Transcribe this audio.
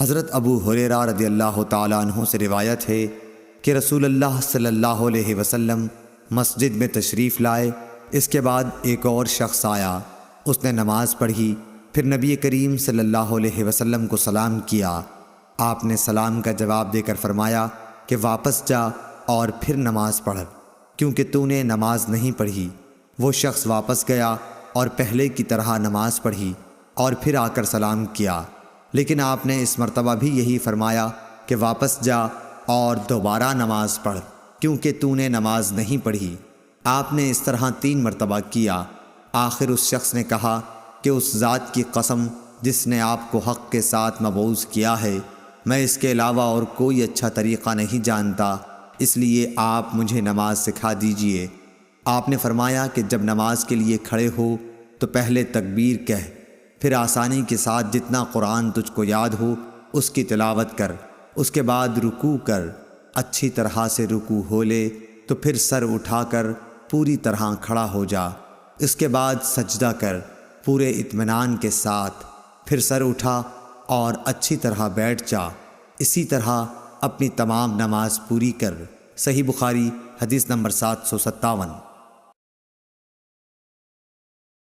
حضرت ابو ہریرہ رضی اللہ تعالیٰ عنہ سے روایت ہے کہ رسول اللہ صلی اللہ علیہ وسلم مسجد میں تشریف لائے۔ اس کے بعد ایک اور شخص آیا، اس نے نماز پڑھی، پھر نبی کریم صلی اللہ علیہ وسلم کو سلام کیا۔ آپ نے سلام کا جواب دے کر فرمایا کہ واپس جا اور پھر نماز پڑھ، کیونکہ تو نے نماز نہیں پڑھی۔ وہ شخص واپس گیا اور پہلے کی طرح نماز پڑھی اور پھر آ کر سلام کیا، لیکن آپ نے اس مرتبہ بھی یہی فرمایا کہ واپس جا اور دوبارہ نماز پڑھ، کیونکہ تو نے نماز نہیں پڑھی۔ آپ نے اس طرح 3 مرتبہ کیا۔ آخر اس شخص نے کہا کہ اس ذات کی قسم جس نے آپ کو حق کے ساتھ مبعوث کیا ہے، میں اس کے علاوہ اور کوئی اچھا طریقہ نہیں جانتا، اس لیے آپ مجھے نماز سکھا دیجئے۔ آپ نے فرمایا کہ جب نماز کے لیے کھڑے ہو تو پہلے تکبیر کہہ، پھر آسانی کے ساتھ جتنا قرآن تجھ کو یاد ہو اس کی تلاوت کر، اس کے بعد رکوع کر، اچھی طرح سے رکوع ہو لے تو پھر سر اٹھا کر پوری طرح کھڑا ہو جا، اس کے بعد سجدہ کر پورے اطمینان کے ساتھ، پھر سر اٹھا اور اچھی طرح بیٹھ جا، اسی طرح اپنی تمام نماز پوری کر۔ صحیح بخاری حدیث نمبر 757۔